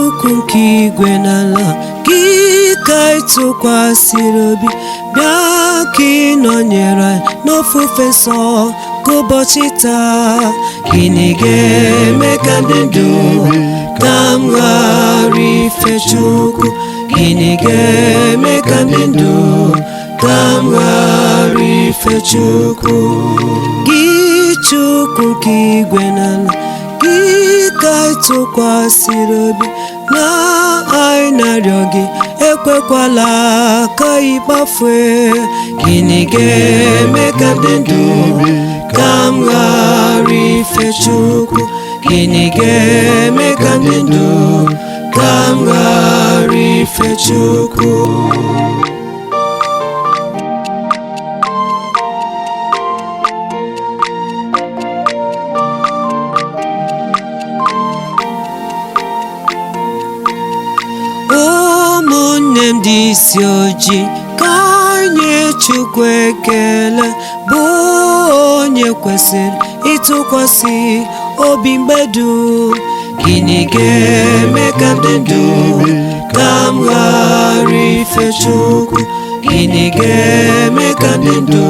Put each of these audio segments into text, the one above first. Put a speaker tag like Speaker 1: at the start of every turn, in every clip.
Speaker 1: Chukwu nke igwe n'ala, gị ka ịtụkwasịrị obi, bịa ka ị nọnyere anyị n'ofufe nsọ ka ụbọchị taa. Gịnị ga-eme ka ndị ndụ ka m ghara ife Chukwu? Gịnị ga-eme ka ndị ndụ ka m ghara ife Chukwu? Gị Chukwu nke igwe n'ala, gị ka ịtụkwasịrị obi, na anyị na-arịọ gị, ekwekwala ka ị gbafue. Gịnị ga-eme ka ndị ndụ ka m ghara ife Chukwu? Gịnị ga-eme ka ndị ndụ ka m ghara ife Chukwu? Ụmụnne m dị isi ojii, ka anyị Chukwu ekele, bụ onye kwesịrị ịtụkwasị obi mgbe dum. Gịnị ga-eme ka ndị ndụ ka m ghara ife Chukwu? Gịnị ga-eme ka ndị ndụ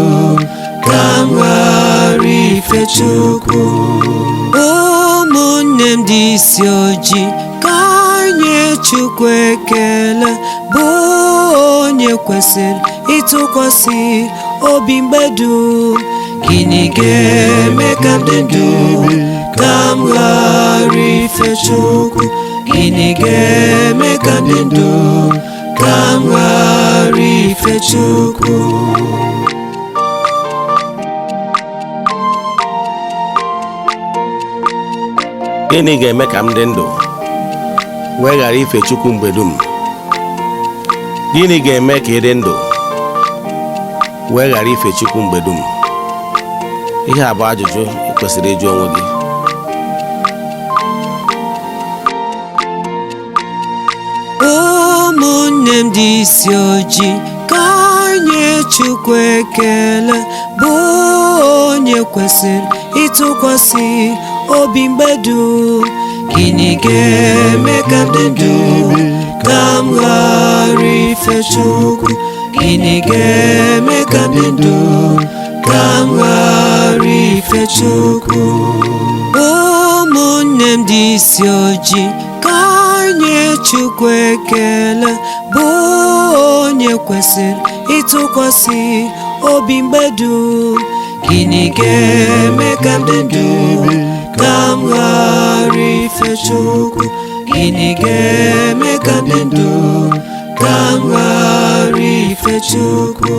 Speaker 1: ka m ghara ife Chukwu? Ụmụnne m dị isi ojii, ka anyị Chukwu ekele, bụ onye kwesịrị ịtụkwasị obi mgbe dum. Gịnị ga-eme ka ndị ndụ ka m ghara ife Chukwu? Gịnị ga-eme ka ndị ndụ ka m ghara ife Chukwu?
Speaker 2: Gịnị ga-eme ka m dị ndụ wee ghara ife Chukwu mgbe dum? Gịnị ga-eme ka ị dị ndụ wee ghara ife Chukwu mgbe dum? Ihe a bụ ajụjụ ị kwesịrị ịjụ onwe gị.
Speaker 1: Ụmụnne m dị isi ojii, ka anyị Chukwu ekele, bụ onye kwesịrị ịtụkwasị obi mgbe dum. Gịnị ga-eme ka ndị ndụ ka m ghara ife Chukwu? Gịnị ga-eme ka ndị ndụ ka m ghara ife Chukwu? Ụmụnne m dị isi ojii, ka anyị Chukwu ekele, bụ onye kwesịrị ịtụkwasị obi mgbe dum. Gịnị ga-eme ka ndị ndụ ka m ghara ife Chukwu? Gịnị ga-eme ka ndị ndụ ka m ghara ife Chukwu?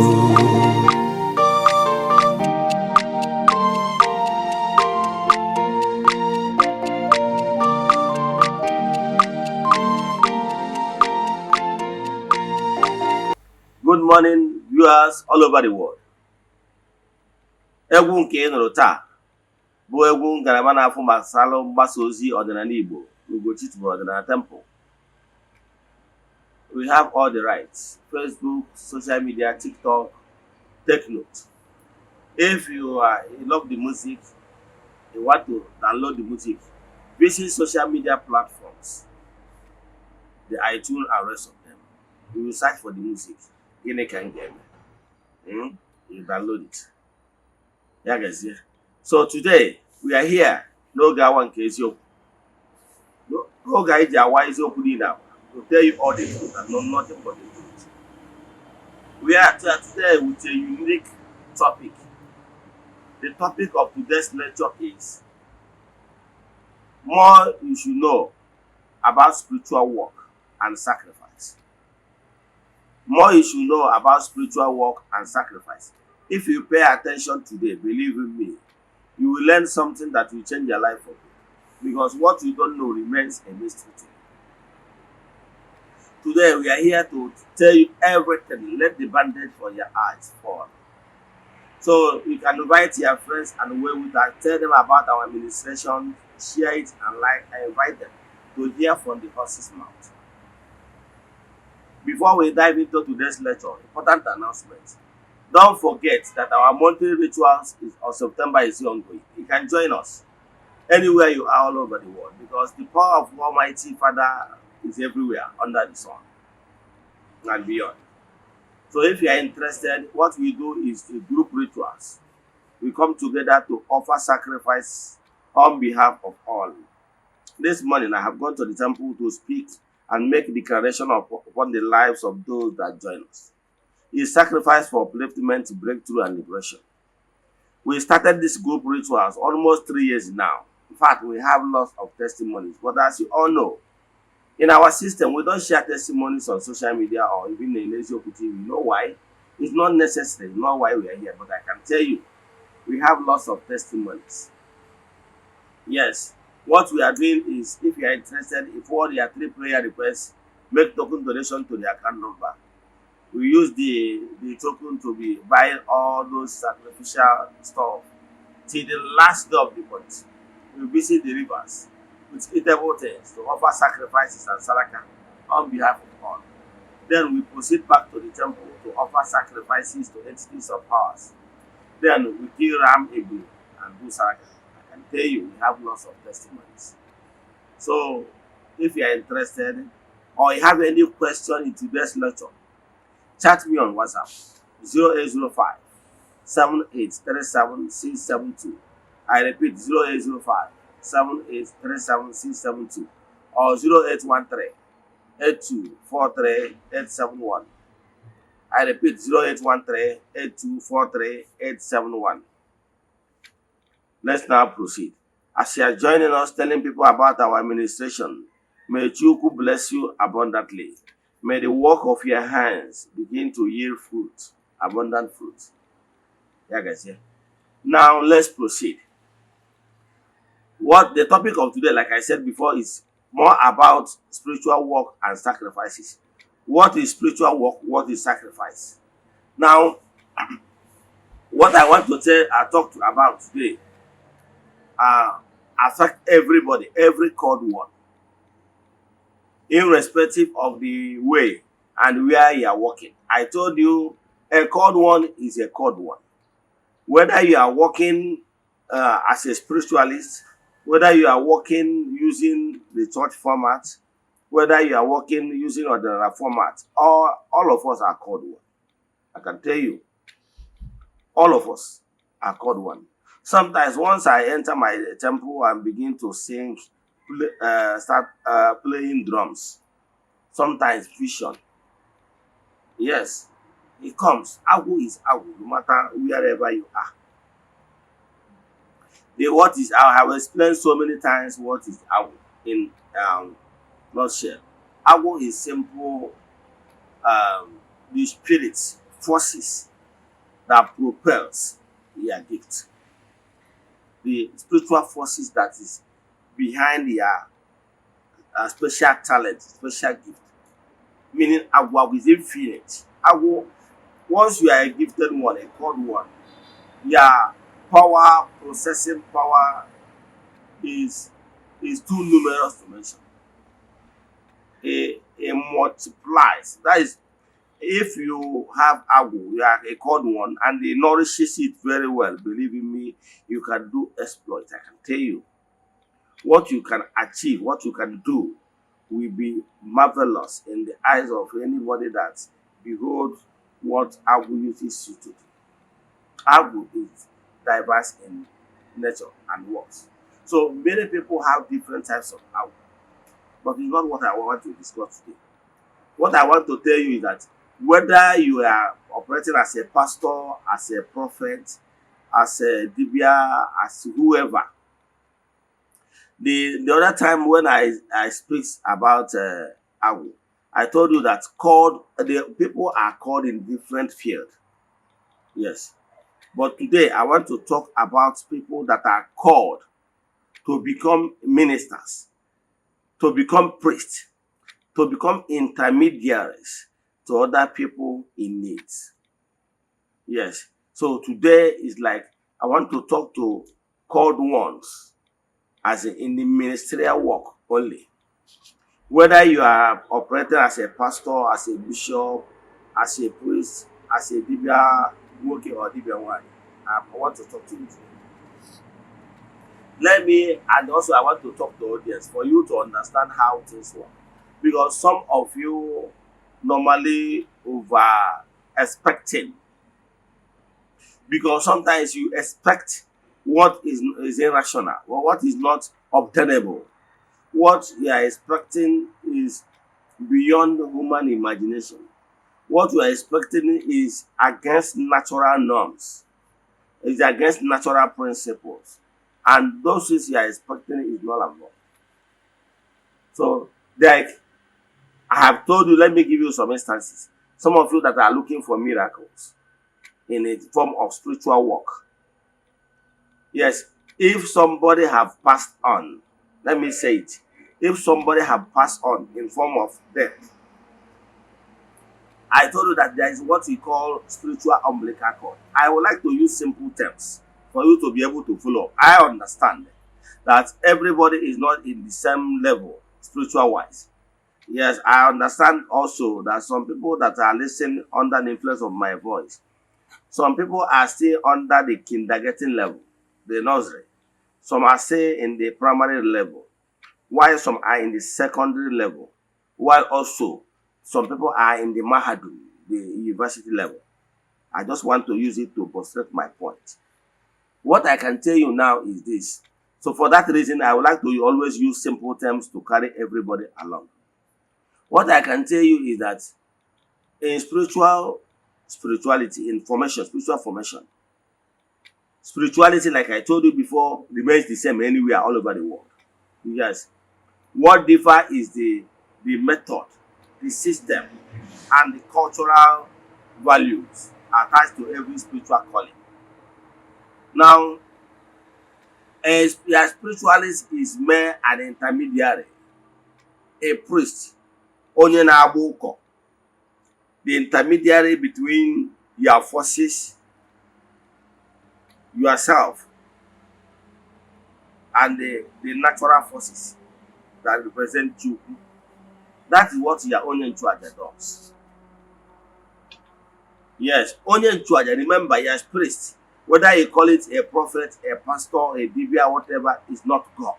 Speaker 2: Good morning, viewers all over the world. Egwu nke ị nụrụ taa bụ egwu ngalaba na-afụ gbasara mgbasa ozi ọdịnala Igbo n'Ugochi tubelu ọdịnala Temple. We have all the rights: Facebook, social media, TikTok. Take note. If you love the music, you want to download the music, visit social media platforms, the iTunes and rest of them. You will search for the music. Gịnị ka m ga-eme? You download it. Ya gazie. So today we are here n'oge awa nke eziokwu. N'oge anyị ji awa eziokwu niile to tell you all the truth and nothing but the truth. We are today with a unique topic. The topic of today's lecture is more you should know about spiritual work and sacrifice. More you should know about spiritual work and sacrifice. If you pay attention today, believe in me, you will learn something that will change your life for you. Because what you don't know remains a mystery to you. Today we are here to tell you everything. Let the bandage for your eyes fall. So you can invite your friends and way with us. Tell them about our administration, share it and like, and invite them to hear from the horse's mouth. Before we dive into today's lecture, important announcement. Don't forget that our monthly rituals of September is ongoing. You can join us anywhere you are all over the world, because the power of Almighty Father is everywhere under the sun and beyond. So if you are interested, what we do is a group rituals. We come together to offer sacrifice on behalf of all. This morning I have gone to the temple to speak and make declaration upon the lives of those that join us. It's sacrifice for upliftment, breakthrough, and liberation. We started this group rituals almost 3 years now. In fact, we have lots of testimonies. But as you all know, in our system, we don't share testimonies on social media or even in Eze-Ana TV. You know why? It's not necessary, not why we are here. But I can tell you, we have lots of testimonies. Yes, what we are doing is, if you are interested, if all your three prayer requests, make token donation to the account number. We use the token to be buying all those sacrificial stuff till the last day of the month. We visit the rivers with eatable things to offer sacrifices and saraka on behalf of all. Then we proceed back to the temple to offer sacrifices to entities of powers. Then we kill ram eagle and do saraka. I can tell you, we have lots of testimonies. So if you are interested or you have any question in today's lecture, chat me on WhatsApp 0805 7837672. I repeat 0805 7837672 or 0813 8243 I repeat 0813 8243 Let's now proceed. As you are joining us, telling people about our administration, may Chuku bless you abundantly. May the work of your hands begin to yield fruit, abundant fruit. Yeah, guys, yeah. Now let's proceed. What the topic of today, like I said before, is more about spiritual work and sacrifices. What is spiritual work? What is sacrifice? Now, what I want to talk about today affect everybody, every called one, irrespective of the way and where you are working. I told you a called one is a called one. Whether you are working as a spiritualist, whether you are working using the church format, whether you are working using other format, all of us are called one. I can tell you, all of us are called one. Sometimes once I enter my temple and begin to sing, start playing drums, sometimes vision. Yes, it comes. Agu is Agu, no matter wherever you are. What is I have explained so many times what is Agu in nutshell. Agu is simple, the spirits, forces that propels your gift. The spiritual forces that is behind your special talent, special gift. Meaning Agu is infinite. Agu, once you are a gifted one, a called one, your power, processing power is too numerous to mention. It multiplies. That is, if you have Agu, you are a called one, and it nourishes it very well. Believe in me, you can do exploits. I can tell you what you can achieve, what you can do will be marvelous in the eyes of anybody that behold what Agu uses you to do. Agu is diverse in nature and works. So many people have different types of Agu, but it's not what I want to discuss today. What I want to tell you is that whether you are operating as a pastor, as a prophet, as a dibia, as whoever. The other time when I speak about Agu, I told you that the people are called in different fields. Yes. But today I want to talk about people that are called to become ministers, to become priests, to become intermediaries to other people in need. Yes. So today is like I want to talk to called ones as in the ministerial work only. Whether you are operating as a pastor, as a bishop, as a priest, as a dibia working or dibia one, I want to talk to you today. And also I want to talk to the audience for you to understand how things work. because some of you normally over expecting, because sometimes you expect what is irrational or what is not obtainable. What you are expecting is beyond human imagination. What you are expecting is against natural norms, is against natural principles, and those things you are expecting is not enough. So, like I have told you, let me give you some instances. Some of you that are looking for miracles in a form of spiritual work. Yes, if somebody have passed on, let me say it. If somebody have passed on in form of death, I told you that there is what we call spiritual umbilical cord. I would like to use simple terms for you to be able to follow. I understand that everybody is not in the same level spiritual wise. Yes, I understand also that some people that are listening under the influence of my voice, some people are still under the kindergarten level, the nursery. Some are still in the primary level, while some are in the secondary level, while also some people are in the Mahadu, the university level. I just want to use it to illustrate my point. What I can tell you now is this. So for that reason, I would like to always use simple terms to carry everybody along. What I can tell you is that in spirituality, in formation, spiritual formation, spirituality, like I told you before, remains the same anywhere all over the world. Yes. What differ is the method, the system, and the cultural values attached to every spiritual calling. Now, a spiritualist is mere an intermediary, a priest, onye na-agba ụkọ, the intermediary between your forces, yourself, and the natural forces that represent you. That is what your onye nchụaja does. Yes, onye nchụaja, remember, yes, priest, whether you call it a prophet, a pastor, a dibia, whatever, is not God.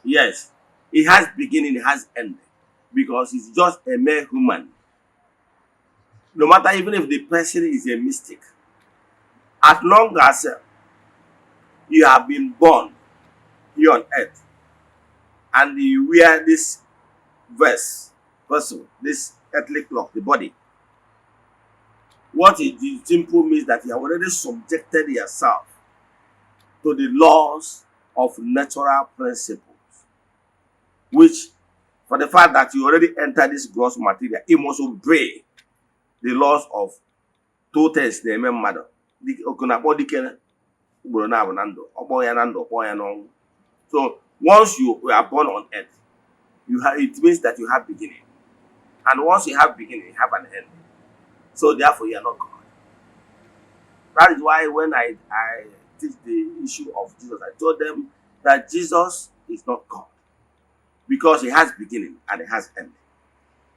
Speaker 2: Yes, it has beginning, it has end, because it's just a mere human. No matter even if the person is a mystic, as long as you have been born here on earth and you wear this vessel, this earthly cloth, the body, what it simply means that you have already subjected yourself to the laws of natural principles, which, for the fact that you already entered this gross material, it must obey the laws of two things na-eme mmadụ. Oku na-akpọ dike ugboro na-abụ na ndụ, ọkpọ ya na ndụ, ọkpọ ya n'ọnwụ. So once you are born on earth, it means that you have beginning, and once you have beginning, you have an end. So therefore, you are not God. That is why when I teach the issue of Jesus, I told them that Jesus is not God, because he has beginning and he has end.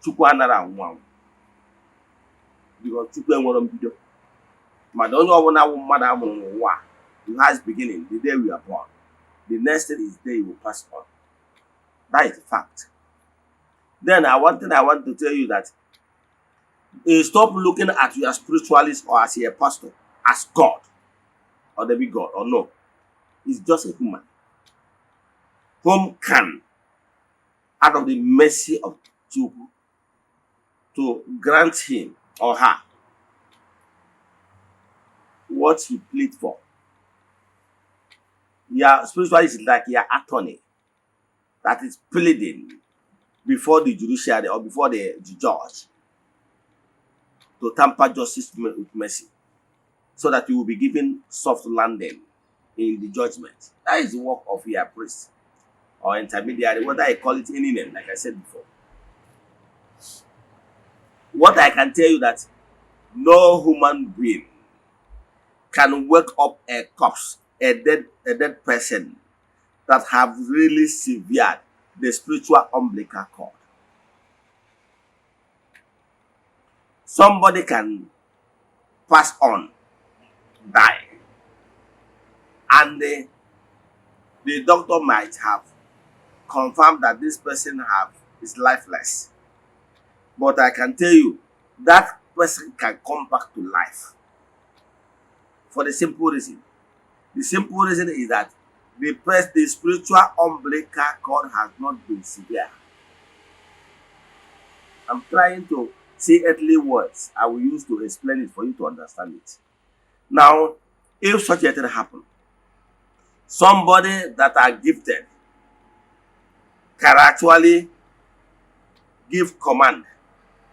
Speaker 2: Chukwu anara anwụ anwụ, because Chukwu enwere mbido. Ma onye ọbụla wụ mmadụ amụrụ n'ụwa, he has beginning the day we are born. The next thing is the day he will pass on. That is the fact. Then one thing I want to tell you that stop looking at your spiritualist or as a pastor as God or the big God, or no. It's just a human whom can, out of the mercy of Chukwu, to grant him or her what he plead for. Your spiritualist is like your attorney that is pleading before the judiciary or before the judge to tamper justice with mercy, so that you will be given soft landing in the judgment. That is the work of your priest or intermediary, whether I call it any name, like I said before. What I can tell you that no human being can wake up a corpse, a dead person that have really severed the spiritual umbilical cord. Somebody can pass on, die, and the doctor might have confirm that this person is lifeless. But I can tell you that person can come back to life for the simple reason. The simple reason is that the spiritual umbilical cord has not been severe. I'm trying to say earthly words I will use to explain it for you to understand it. Now, if such a thing happen, somebody that are gifted can actually give command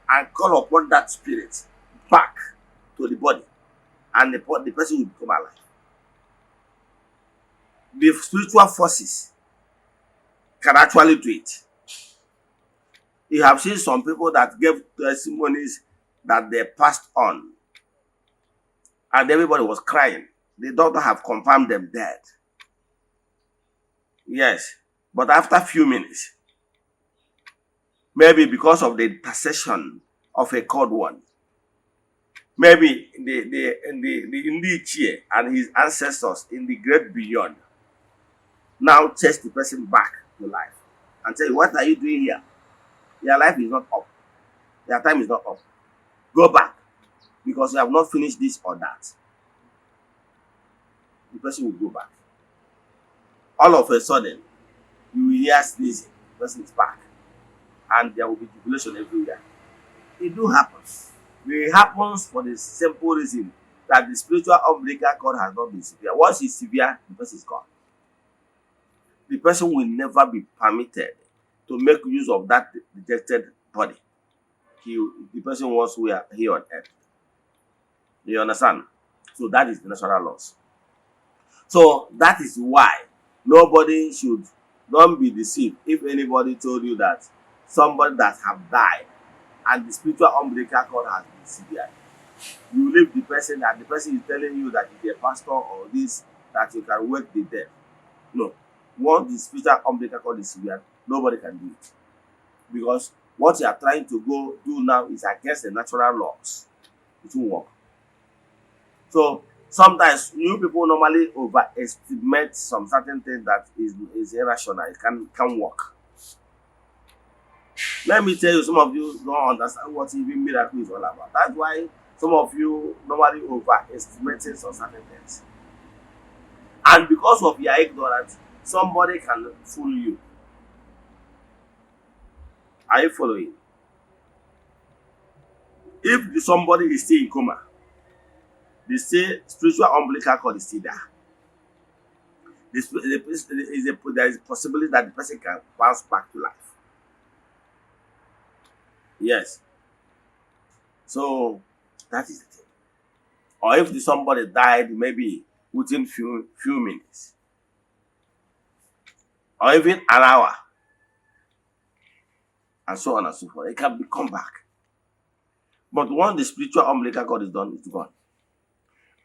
Speaker 2: and call upon that spirit back to the body, and the person will become alive. The spiritual forces can actually do it. You have seen some people that gave testimonies that they passed on, and everybody was crying. The doctor have confirmed them dead. Yes, but after a few minutes, maybe because of the intercession of a cold one, maybe the chair and his ancestors in the great beyond now chase the person back to life and say, "What are you doing here? Your life is not up. Your time is not up. Go back because you have not finished this or that." The person will go back. All of a sudden, you will hear sneezing. The person is back, and there will be jubilation everywhere. It do happen. It happens for the simple reason that the spiritual umbilical cord has not been severe. Once it's severe, the person is gone. The person will never be permitted to make use of that rejected body. The person was here on earth. Do you understand? So that is the natural laws. So that is why nobody should don't be deceived if anybody told you that somebody that have died and the spiritual umbilical cord has been severed. You leave the person and the person is telling you that he's a pastor or this, that you can wake the dead. No. Once the spiritual umbilical cord is severed, nobody can do it. Because what you are trying to go do now is against the natural laws. It won't work. So sometimes you people normally overestimate some certain things that is irrational. It can work. Let me tell you, some of you don't understand what even miracle is all about. That's why some of you normally overestimating some certain things. And because of your ignorance, somebody can fool you. Are you following? If somebody is still in coma, they say spiritual umbilical cord is still there. There is a possibility that the person can bounce back to life. Yes. So that is the thing. Or if somebody died maybe within few minutes, or even an hour, and so on and so forth, it can come back. But once the spiritual umbilical cord is done, it's gone.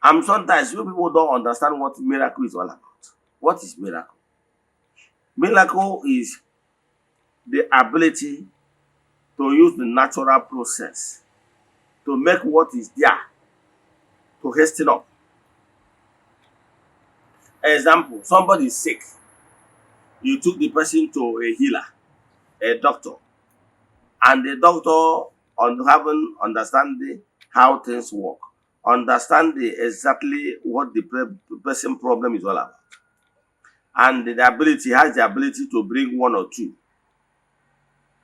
Speaker 2: And sometimes you people don't understand what miracle is all about. What is miracle? Miracle is the ability to use the natural process to make what is there to hasten up. Example, somebody is sick. You took the person to a healer, a doctor, and the doctor on having understanding how things work, understanding exactly what the person problem is all about, and has the ability to bring one or two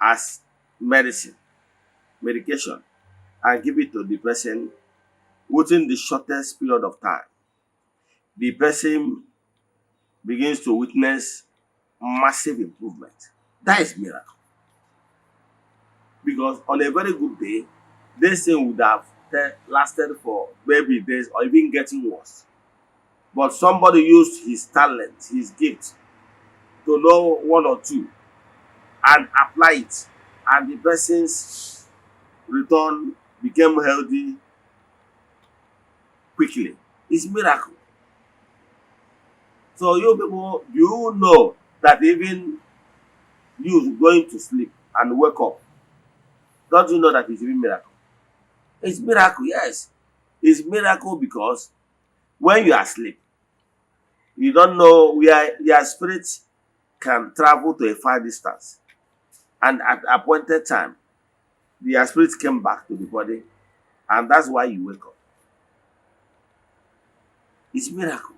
Speaker 2: as medication, and give it to the person within the shortest period of time. The person begins to witness massive improvement. That is miracle. Because on a very good day, this thing would have lasted for maybe days or even getting worse. But somebody used his talent, his gift, to know one or two and apply it, and the person's return became healthy quickly. It's miracle. So you people, you know that even you going to sleep and wake up, don't you know that it's even miracle? It's miracle, yes. It's miracle because when you are asleep, you don't know where your spirit can travel to a far distance, and at appointed time, their spirit came back to the body, and that's why you wake up. It's miracle.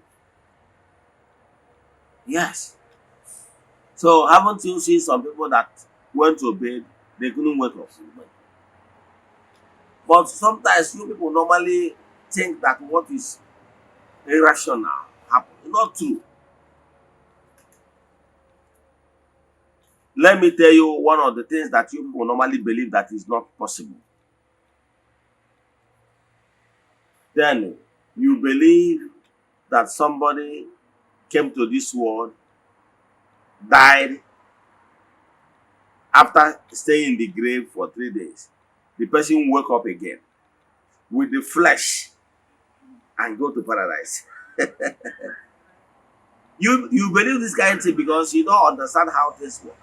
Speaker 2: Yes. So haven't you seen some people that went to bed, they couldn't wake up? But sometimes you people normally think that what is irrational happen. Not true. Let me tell you one of the things that you people normally believe that is not possible. Then you believe that somebody came to this world, died after staying in the grave for 3 days. The person woke up again with the flesh and go to paradise. You believe this kind of thing because you don't understand how things work.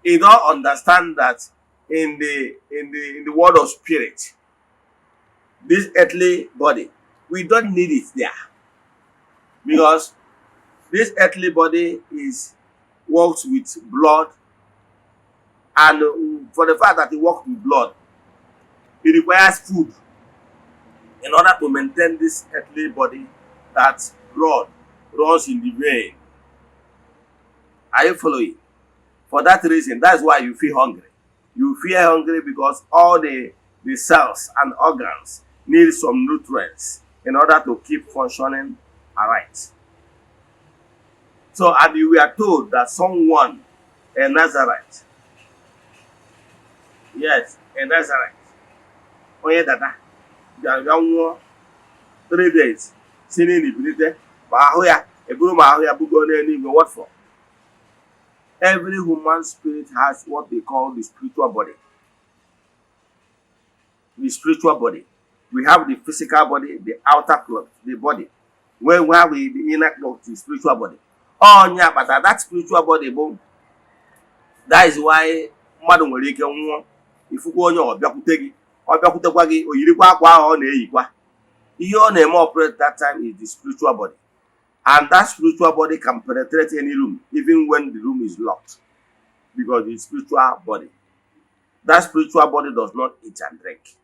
Speaker 2: You don't understand that in the world of spirit, this earthly body, we don't need it there, because this earthly body is works with blood, and for the fact that it works with blood, it requires food in order to maintain this earthly body, that blood runs in the vein. Are you following? For that reason, that's why you feel hungry. You feel hungry because all the cells and organs need some nutrients in order to keep functioning alright. So, and we are told that someone, a Nazarite, yes, a Nazarite, onye dada, bịara nwụọ 3 days, si n'ilibilite, ma ahụ ya, eburu ma ahụ ya bugo n'eluigwe. What for? Every human spirit has what they call the spiritual body. The spiritual body. We have the physical body, the outer cloth, the body. When we have the inner cloth, the spiritual body. Oh, yeah, but that spiritual body, boom. That is why mmadụ nwere ike nwụọ, ifukwa onye ọbịakwutekwa gị, o yirikwa akwa ahụ ọ na-eyikwa. Ihe ọ na-eme operate that time is the spiritual body. And that spiritual body can penetrate any room, even when the room is locked, because it's spiritual body. That spiritual body does not eat and drink.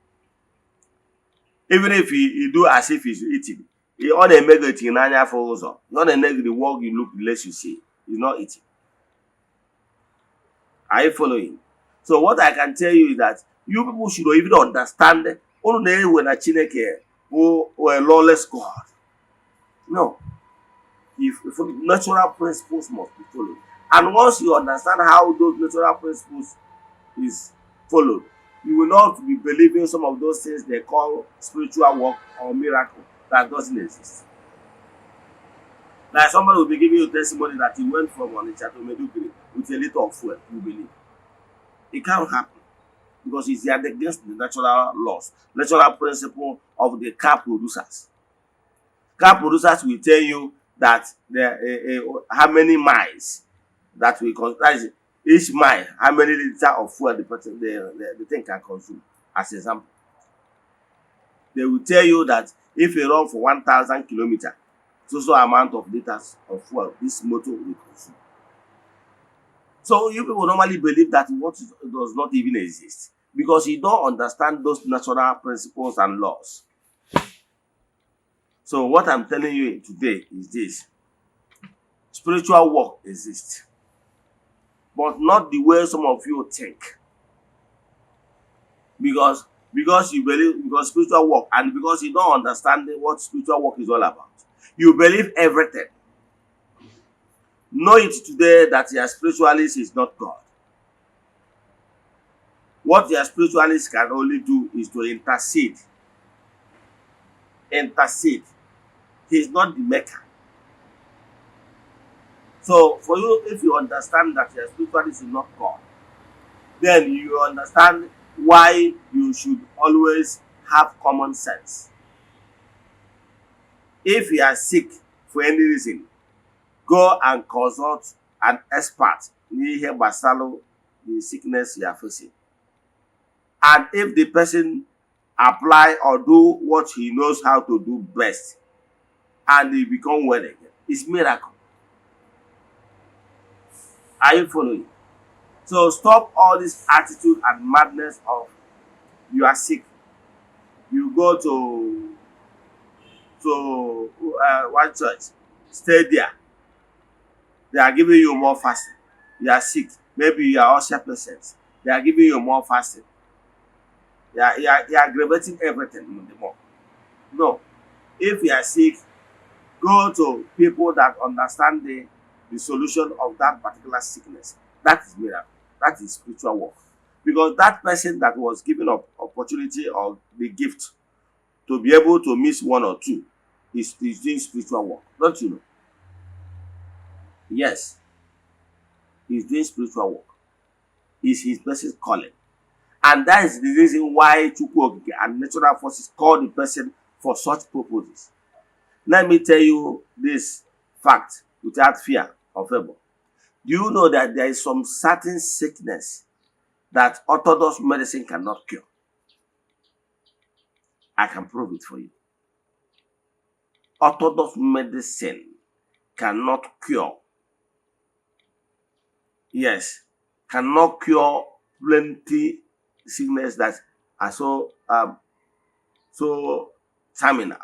Speaker 2: Even if he do as if he's eating, he on a mega eating n'anya for ụzọ. Not a negative work you look less you see. He's not eating. Are you following? So what I can tell you is that you people should even understand only when a Chineke or a lawless God. No. If natural principles must be followed. And once you understand how those natural principles is followed, you will not be believing some of those things they call spiritual work or miracle that doesn't exist. Like somebody will be giving you testimony that he went from Onitsha to Meduguri with a little of fuel, you believe. It can't happen because it's against the natural laws, natural principle of the car producers. Car producers will tell you that how many miles that we consider each mile, how many liters of fuel the thing can consume. As example, they will tell you that if you run for 1,000 kilometers, so amount of liters of fuel this motor will consume. So you people normally believe that what does not even exist because you don't understand those natural principles and laws. So what I'm telling you today is this: spiritual work exists, but not the way some of you think. Because you believe, because spiritual work, and because you don't understand what spiritual work is all about. You believe everything. Know it today that your spiritualist is not God. What your spiritualist can only do is to intercede. Intercede. He is not the maker. So for you, if you understand that your spiritualist is not God, then you understand why you should always have common sense. If you are sick for any reason, go and consult an expert n'ihe gbasara the sickness you are facing. And if the person apply or do what he knows how to do best, and he become well again, it's miracle. Are you following? So stop all this attitude and madness of you are sick. You go to one church, stay there. They are giving you more fasting. You are sick. Maybe you are also patient. They are giving you more fasting. You are aggravating everything the more. No. If you are sick, go to people that understand the solution of that particular sickness. That is miracle. That is spiritual work. Because that person that was given up opportunity or the gift to be able to miss one or two is doing spiritual work. Don't you know? Yes, he's doing spiritual work. It's his person's calling. And that is the reason why Chukwu and natural forces call the person for such purposes. Let me tell you this fact without fear or favor. Do you know that there is some certain sickness that orthodox medicine cannot cure? I can prove it for you. Orthodox medicine cannot cure. Yes, cannot cure plenty sickness that are so terminal.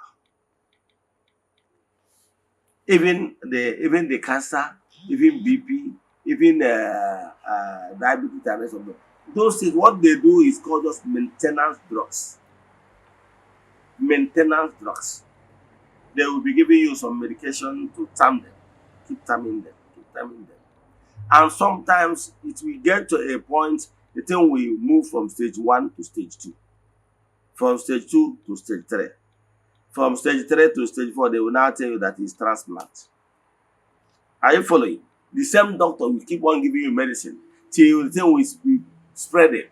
Speaker 2: Even the cancer, even BP, even diabetes and rest of them. Those things, what they do is called just maintenance drugs. Maintenance drugs. They will be giving you some medication to calm them, keep calming them, keep calming them. And sometimes it will get to a point, the thing will move from stage 1 to stage 2, from stage 2 to stage 3. From stage 3 to stage 4, they will now tell you that it's transplant. Are you following? The same doctor will keep on giving you medicine till the thing will be spreading.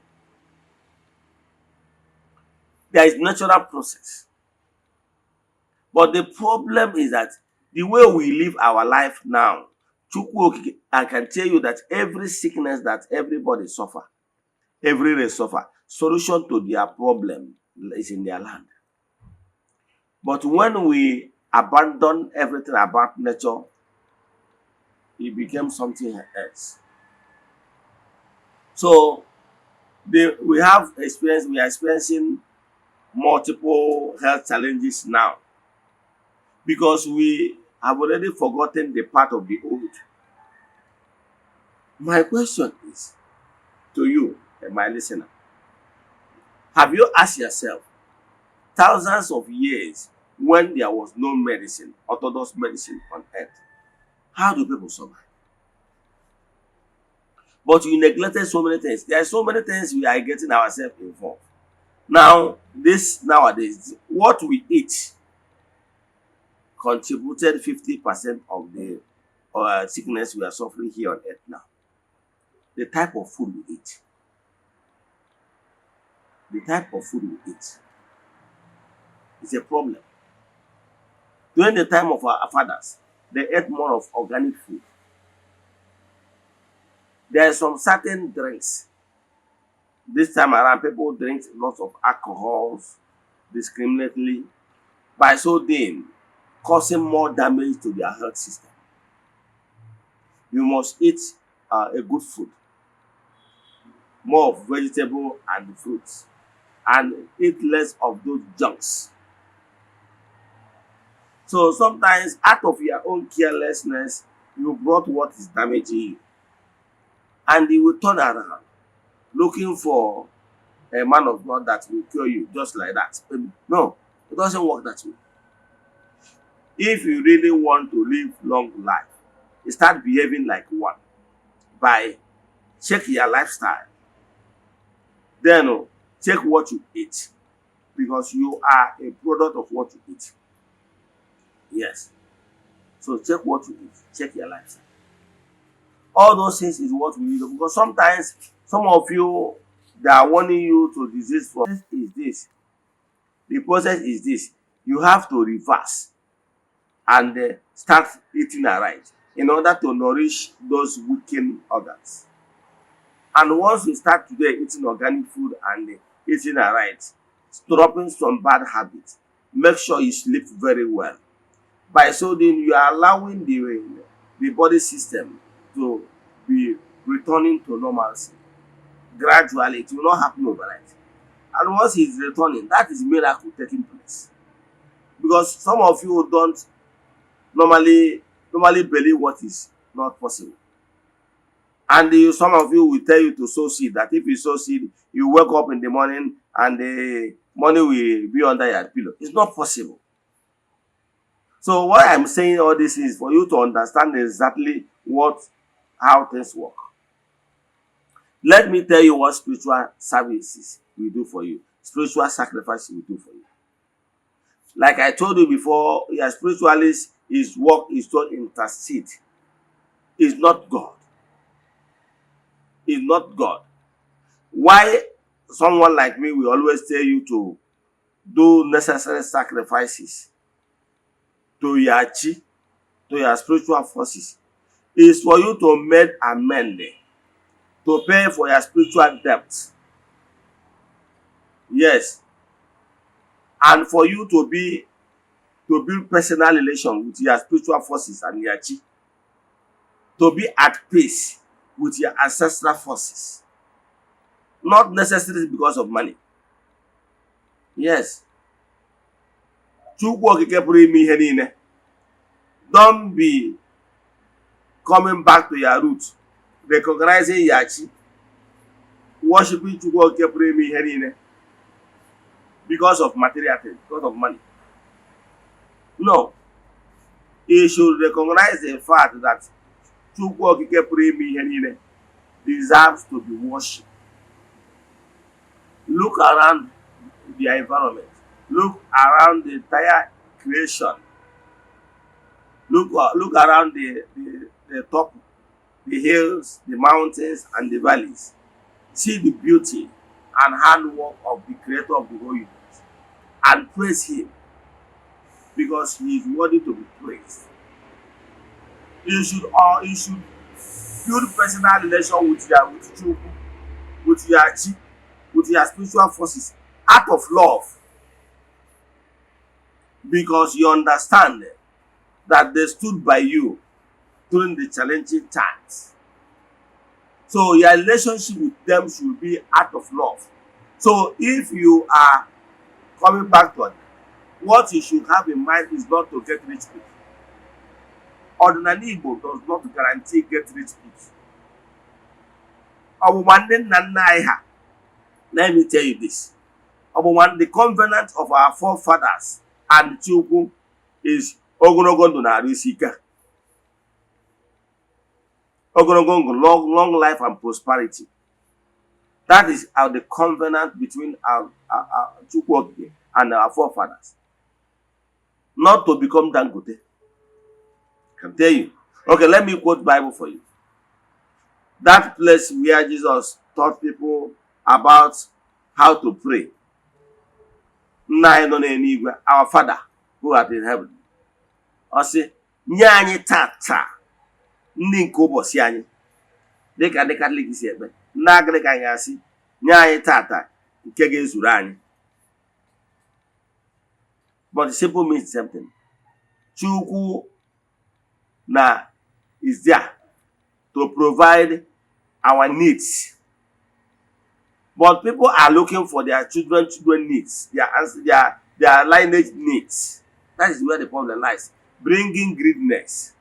Speaker 2: There is natural process. But the problem is that the way we live our life now, I can tell you that every sickness that everybody suffer, every race suffer, solution to their problem is in their land. But when we abandon everything about nature, it became something else. So we are experiencing multiple health challenges now because we have already forgotten the part of the old. My question is to you, my listener, have you asked yourself, thousands of years when there was no medicine, orthodox medicine on earth, how do people survive? But we neglected so many things. There are so many things we are getting ourselves involved. Now, nowadays, what we eat contributed 50% of the sickness we are suffering here on earth now. The type of food we eat. The type of food we eat is a problem. During the time of our fathers, they ate more of organic food. There are some certain drinks. This time around, people drink lots of alcohols discriminately, by so doing, causing more damage to their health system. You must eat a good food, more of vegetable and fruits, and eat less of those junks. So sometimes, out of your own carelessness, you brought what is damaging you, and you will turn around looking for a man of God that will cure you just like that. No, it doesn't work that way. If you really want to live long life, you start behaving like one by check your lifestyle. Then check what you eat because you are a product of what you eat. Yes. So check what you eat. Check your lifestyle. All those things is what we need because sometimes some of you they are warning you to disease from is this. The process is this. You have to reverse and start eating right in order to nourish those weakened organs. And once you start today eating organic food and eating right, stopping some bad habits, make sure you sleep very well. By so doing, you are allowing the body system to be returning to normalcy gradually. It will not happen overnight. And once he's returning, that is miracle taking place. Because some of you don't normally believe what is not possible. And some of you will tell you to sow seed, that if you sow seed, you wake up in the morning and the money will be under your pillow. It's not possible. So why I'm saying all this is for you to understand exactly how things work. Let me tell you what spiritual services will do for you. Spiritual sacrifice will do for you. Like I told you before, your spiritualist, his work is to intercede. Is not God. Is not God. Why someone like me will always tell you to do necessary sacrifices to your chi, to your spiritual forces, is for you to make amends, to pay for your spiritual debts. Yes. And for you to build personal relation with your spiritual forces and your chi. To be at peace with your ancestral forces. Not necessarily because of money. Yes. Chukwu okike pụrụ ime ihe niile. Don't be coming back to your roots, recognizing your chi, worshiping Chukwu okike pụrụ ime ihe niile because of material things, because of money. No. You should recognize the fact that Chukwu okike pụrụ ime ihe niile deserves to be worshipped. Look around the environment. Look around the entire creation. Look around the top, the hills, the mountains, and the valleys. See the beauty and handwork of the creator of the whole universe. And praise him, because he is worthy to be praised. You should build personal relation with Chukwu, with your chi, with your spiritual forces out of love. Because you understand that they stood by you during the challenging times. So your relationship with them should be out of love. So if you are coming back to it, what you should have in mind is not to get rich quick. Ordinary Igbo does not guarantee get rich quick. Let me tell you this. The covenant of our forefathers and Chukwu is ogologo ndụ na arụ isi ike. Ogologo ndụ, long life and prosperity. That is the covenant between our Chukwu and our forefathers. Not to become Dangote. I can tell you. Okay, let me quote Bible for you. That place where Jesus taught people about how to pray. Our Father who art in heaven. Ọ sị, nye anyị tata ndị nke ụbọchị anyị. Dịka ndị Katọlik si ekpe, ndị Agrịka anyị asị, nye anyị tata nke ga-ezuru anyị. But the simple means the same thing. Chukwu is there to provide our needs. But people are looking for their children needs, their lineage needs. That is where the problem lies. Bringing greediness.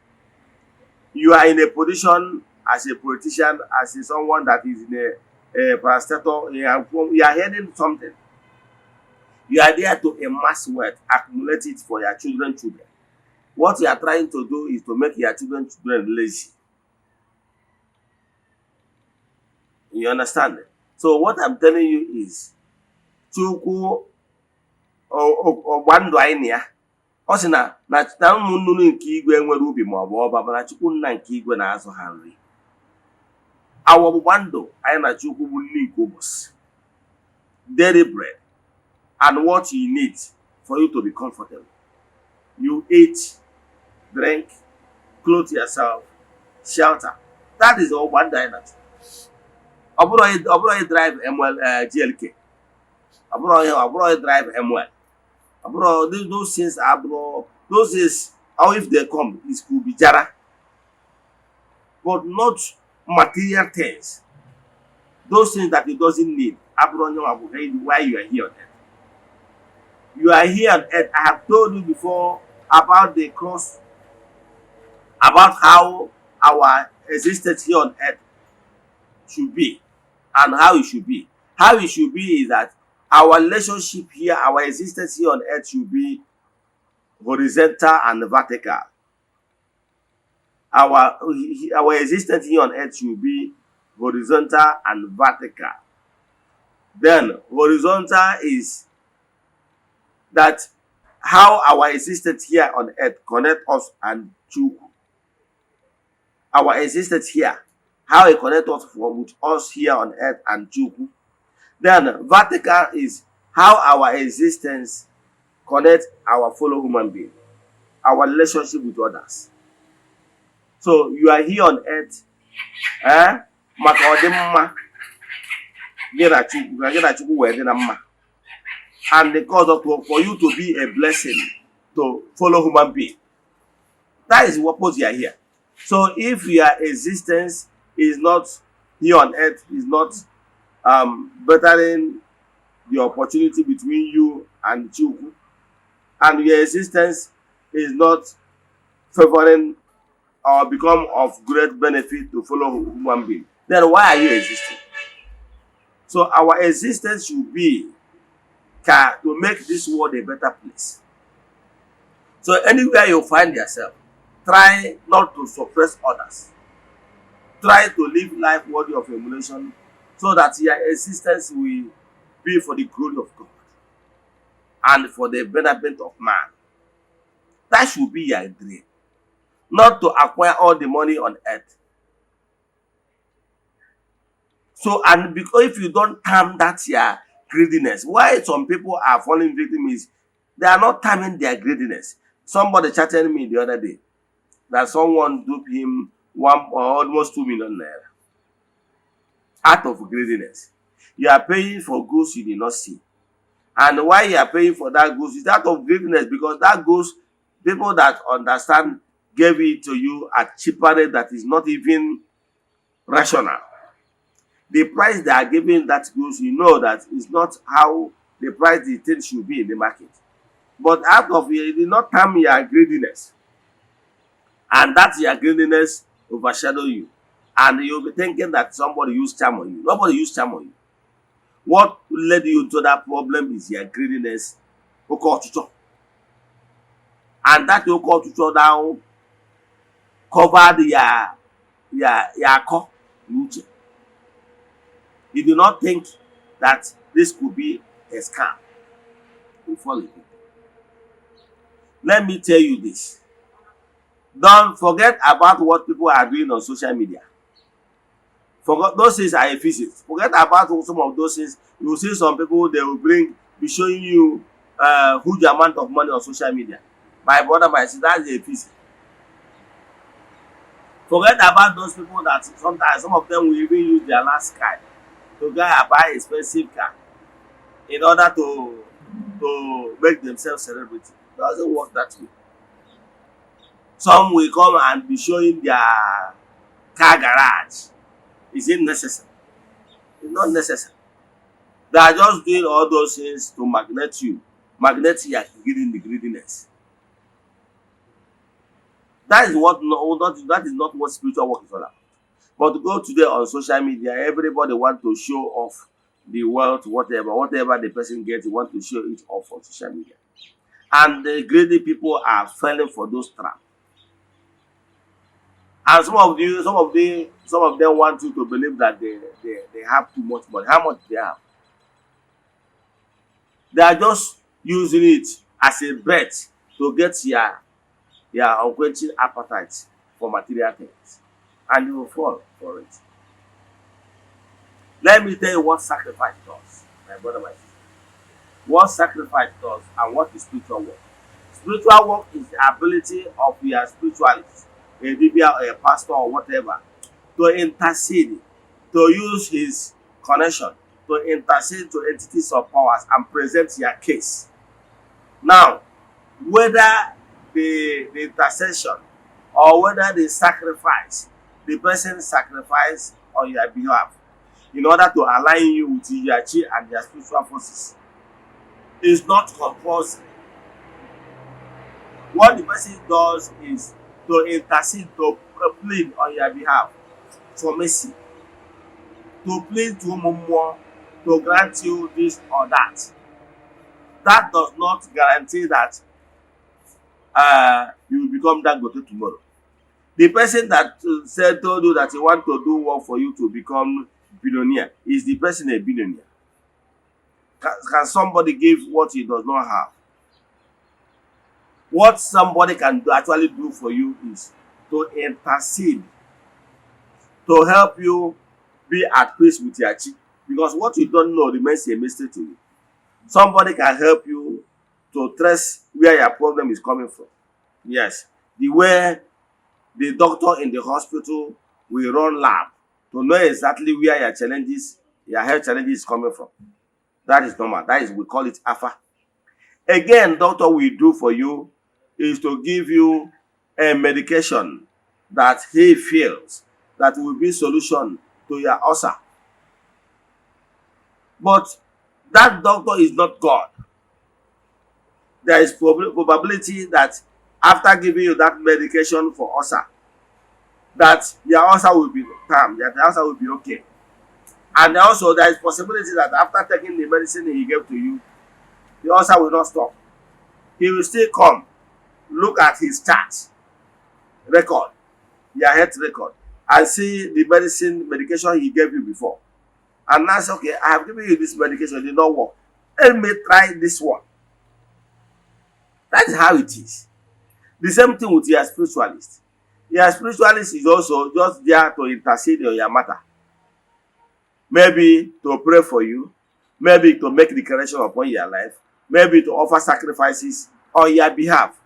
Speaker 2: You are in a position as a politician, as someone that is in a parastatal, you are heading something. You are there to amass wealth, accumulate it for your children. What you are trying to do is to make your children lazy. You understand? So what I'm telling you is, Chukwu ọgbandụ anyị na ya. Ọ sị na ụmụ nnụnụ nke igwe nwere ubi ma ọ bụ ọba, mana Chukwu nna nke igwe na-azụ ha nri. Awa ọgbụgba ndụ anyị na Chukwu bụ nri nke ụbọchị, daily bread, and what you need for you to be comfortable. You eat, drink, clothe yourself, shelter. That is ọgbụgba ndụ anyị na Chukwu. Ọ bụrụ onye drive GLK. Ọ bụrụ onye drive ML. Those things are those things, how if they come, it could be jara. But not material things, those things that it doesn't need. Why you are here on earth. You are here on earth. I have told you before about the cross, about how our existence here on earth should be and how it should be. How it should be is that our relationship here, our existence here on earth should be horizontal and vertical. Our existence here on earth should be horizontal and vertical. Then horizontal is that how our existence here on earth connect us and Chukwu. Our existence here, how it connect us with us here on earth and Chukwu. Then vertical is how our existence connect our fellow human being, our relationship with others. So you are here on earth, maka ọdịmma gị na Chukwu wee dị na mma, and because of for you to be a blessing to fellow human being. That is what purpose you are here. So if your existence is not here on earth, is not bettering the opportunity between you and Chukwu, and your existence is not favoring or become of great benefit to fellow human being, then why are you existing? So our existence should be to make this world a better place. So anywhere you find yourself, try not to suppress others. Try to live life worthy of emulation so that your existence will be for the glory of God and for the benefit of man. That should be your dream. Not to acquire all the money on earth. So, and because if you don't term that your greediness, why some people are falling victim is they are not terming their greediness. Somebody chatted me the other day that someone duped him one or almost 2 million naira out of greediness. You are paying for goods you did not see. And why you are paying for that goods is out of greediness, because that goods, people that understand gave it to you at cheaper rate that is not even rational. The price they are giving that goods, you know that is not how the price the thing should be in the market. But out of it did not term your greediness. And that your greediness overshadow you. And you'll be thinking that somebody used charm on you. Nobody used charm on you. What led you to that problem is your greediness. And that you now covered your core. You do not think that this could be a scam. You fall in it. Let me tell you this. Don't forget about what people are doing on social media. Forget those things are efficient. Forget about some of those things. You will see some people, they will be showing you huge amount of money on social media. My brother, my sister, that's efficient. Forget about those people that sometimes some of them will even use their last card to go and buy expensive car in order to make themselves celebrity. It doesn't work that way. Some will come and be showing their car garage. Is it necessary? It's not necessary. They are just doing all those things to magnet you are giving the greediness. That is not what spiritual work is all about. But to go today on social media, everybody want to show off the wealth, whatever the person gets, they want to show it off on social media. And the greedy people are falling for those traps. And some of them want you to believe that they have too much money. How much they have? They are just using it as a bet to get your unquenching appetite for material things. And you will fall for it. Let me tell you what sacrifice does, my brother, my sister. What sacrifice does and what is spiritual work. Spiritual work is the ability of your spiritualist, a bibia or a pastor or whatever, to intercede, to use his connection, to intercede to entities of powers and present your case. Now, whether the intercession or whether the sacrifice, the person sacrifice on your behalf in order to align you with Iyachi and their spiritual forces. It's not compulsory. What the person does is to intercede, to plead on your behalf for mercy, to plead to Mumuo to grant you this or that. That does not guarantee that you will become Dangote tomorrow. The person that told you that he want to do work for you to become billionaire, is the person a billionaire? Can somebody give what he does not have? What somebody can actually do for you is to intercede, to help you be at peace with your chi. Because what you don't know remains a mystery to you. Somebody can help you to trace where your problem is coming from. Yes, the way the doctor in the hospital will run lab to know exactly where your challenges, your health challenges is coming from. That is normal. That is, we call it alpha. Again, doctor will do for you is to give you a medication that he feels that will be solution to your ulcer. But that doctor is not God. There is probability that after giving you that medication for ulcer, that your ulcer will be calm, that the ulcer will be okay. And also there is possibility that after taking the medicine he gave to you, the ulcer will not stop. He will still come, look at his chart record, your health record, and see the medication he gave you before. And now say, okay, I have given you this medication, it did not work. Let me try this one. That is how it is. The same thing with your spiritualist. Your spiritualist is also just there to intercede on your matter. Maybe to pray for you, maybe to make declaration upon your life, maybe to offer sacrifices on your behalf.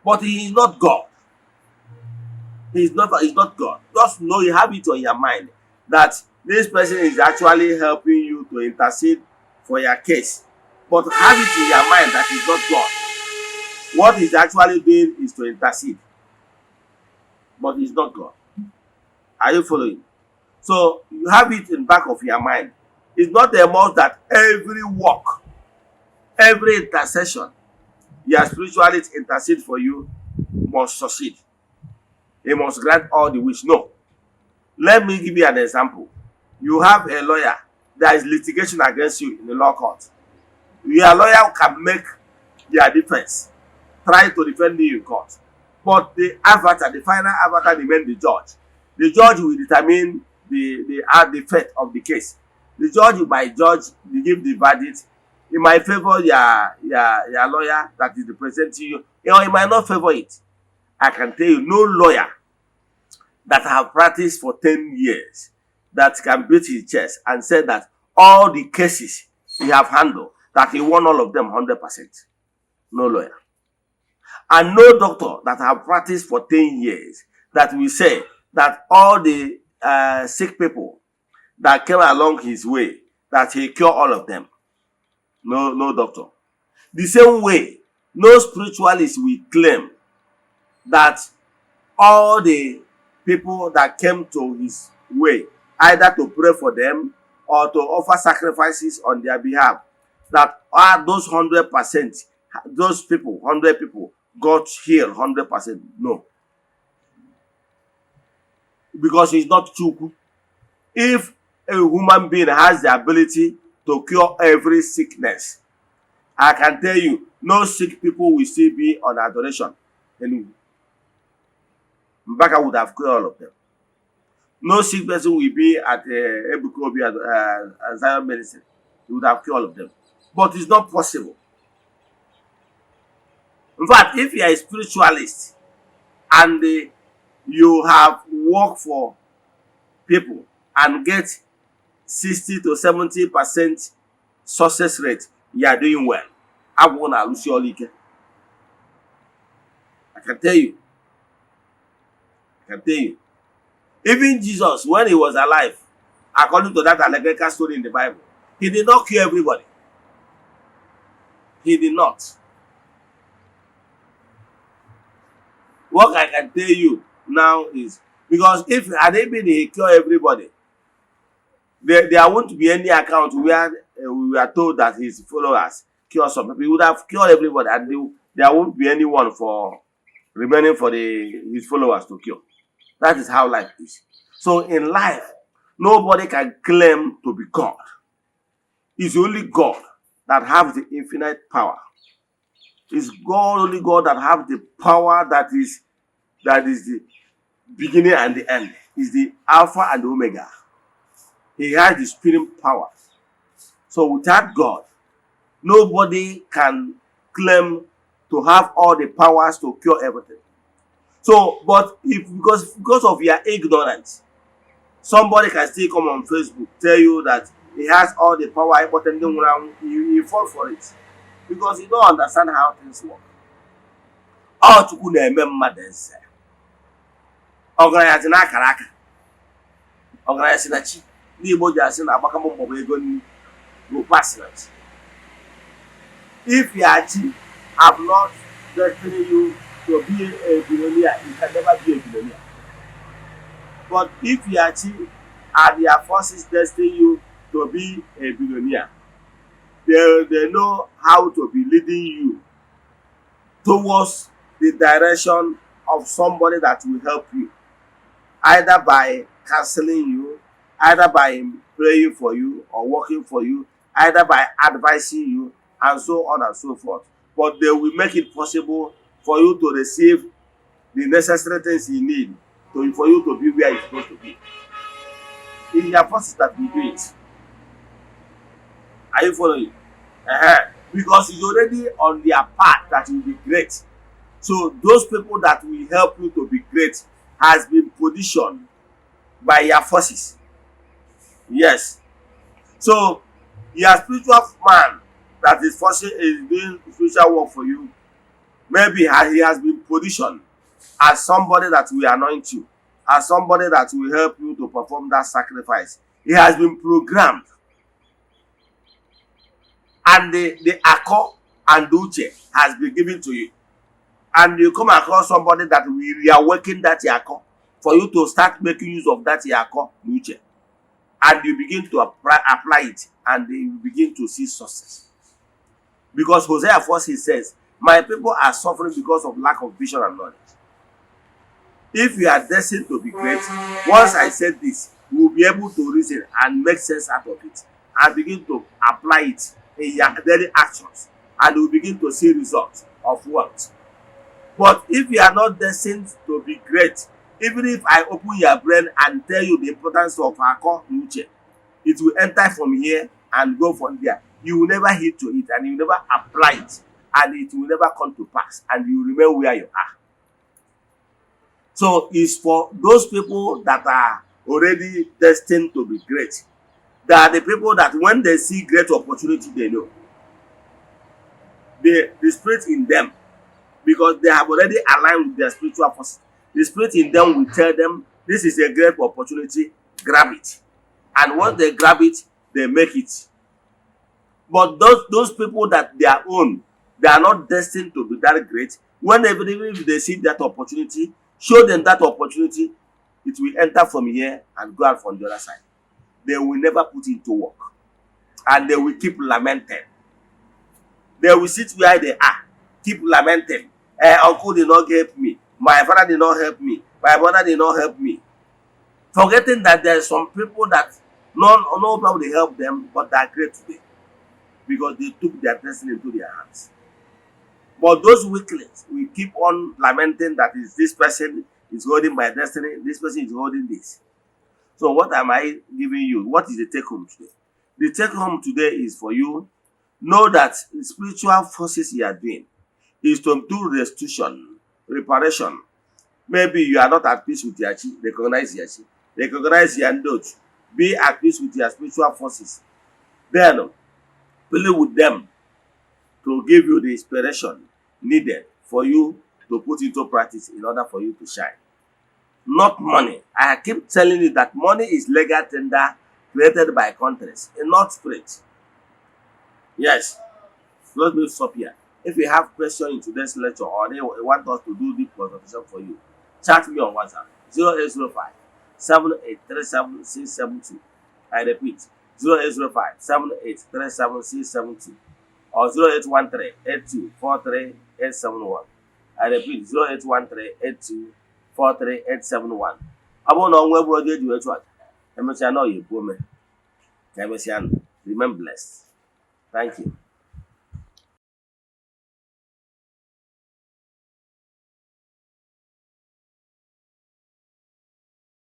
Speaker 2: But he is not God. He's not God. Just know, you have it on your mind that this person is actually helping you to intercede for your case. But have it in your mind that he's not God. What he's actually doing is to intercede. But he's not God. Are you following? So you have it in the back of your mind. It's not a must that every work, every intercession your spiritualist intercede for you must succeed. He must grant all the wish. No. Let me give you an example. You have a lawyer. There is litigation against you in the law court. Your lawyer can make their defense, try to defend you in court. But the arbiter, the final arbiter, remains the judge. The judge will determine the fate of the case. The judge will give the verdict. It might favor your lawyer that is representing you, or it might not favor it. I can tell you, no lawyer that have practiced for 10 years that can beat his chest and say that all the cases he have handled, that he won all of them 100%. No lawyer. And no doctor that have practiced for 10 years that will say that all the sick people that came along his way, that he cure all of them. No doctor. The same way, no spiritualist will claim that all the people that came to his way, either to pray for them or to offer sacrifices on their behalf, that are those 100%, those people, 100 people, got healed 100%. No. Because he's not Chukwu. If a human being has the ability to cure every sickness, I can tell you, no sick people will still be on adoration. And Mbaka would have cured all of them. No sick person will be at Ebukobi at Zion Medicine. He would have cured all of them. But it's not possible. In fact, if you are a spiritualist and you have worked for people and get 60 to 70% success rate, you are doing well. I want to lose your I can tell you. Even Jesus, when he was alive, according to that allegorical story in the Bible, he did not cure everybody. He did not. What I can tell you now is Because if Adebide he cure everybody, there won't be any account where we are told that his followers cure some people. He would have cured everybody, and there won't be anyone for remaining for his followers to cure. That is how life is. So in life, nobody can claim to be God. It's only God that has the infinite power. It's God, only God that has the power that is the beginning and the end. Is the Alpha and the Omega. He has the spirit power. So without God, nobody can claim to have all the powers to cure everything. So, but if because of your ignorance, somebody can still come on Facebook tell you that he has all the power, but then you fall for it because you don't understand how things work. Ọ Chukwu na-eme mmadụ eze. Ọgaranya si n'akara aka. Ọgaranya si na chi. Ndị Igbo ji asị na agbaka mbọ bụ ego nri n'ụkwa si na chi. If your chi have not destined you to be a billionaire, you can never be a billionaire. But if your chi and their forces destine you to be a billionaire, they know how to be leading you towards the direction of somebody that will help you, either by counseling you, either by praying for you or working for you, either by advising you, and so on and so forth. But they will make it possible for you to receive the necessary things you need for you to be where you're supposed to be. It's their forces that will do it. Are you following? Because it's already on their path that will be great. So those people that will help you to be great has been positioned by your forces. Yes. So your spiritual man that is forcing is doing spiritual work for you, maybe he has been positioned as somebody that will anoint you, as somebody that will help you to perform that sacrifice. He has been programmed. And the Ako and Uche has been given to you. And you come across somebody that will reawaken that Yako for you to start making use of that Yako Uche. And you begin to apply it, and you begin to see success. Because Hosea 4:6 says, my people are suffering because of lack of vision and knowledge. If you are destined to be great, once I said this, you will be able to reason and make sense out of it and begin to apply it in your daily actions, and you will begin to see results of what. But if you are not destined to be great, even if I open your brain and tell you the importance of Ako Uche, it will enter from here and go from there. You will never hit to it, and you will never apply it, and it will never come to pass, and you will remain where you are. So it's for those people that are already destined to be great. They are the people that when they see great opportunity, they know. The spirit in them, because they have already aligned with their spiritual force. The spirit in them will tell them, this is a great opportunity, grab it. And once they grab it, they make it. But those people that they are own, they are not destined to be that great. Whenever if they see that opportunity, show them that opportunity, it will enter from here and go out from the other side. They will never put it to work. And they will keep lamenting. They will sit where they are, keep lamenting. Uncle did not help me. My father did not help me. My brother did not help me. Forgetting that there are some people that nobody help them, but they are great today. Because they took their destiny into their hands. But those weaklings will keep on lamenting that is this person is holding my destiny, this person is holding this. So what am I giving you? What is the take home today? The take home today is for you. Know that the spiritual forces you are doing is to do restitution, reparation. Maybe you are not at peace with your chi, recognize your chi. Recognize your note. Be at peace with your spiritual forces. Then play with them to give you the inspiration needed for you to put into practice in order for you to shine. Not money. I keep telling you that money is legal tender created by countries, and not spirit. Yes. Let me stop here. If you have questions in today's lecture or they want us to do this presentation for you, chat me on WhatsApp. 0805 7837672. I repeat, 0805 7837672 or 0813 8243 871. I repeat, 0813 8243 871. Ọ bụrụ na ọnwa egburu oge eji wee chụ aja, emechaa na ọ ya ebu ome. Ka emesịa, remain blessed. Thank you.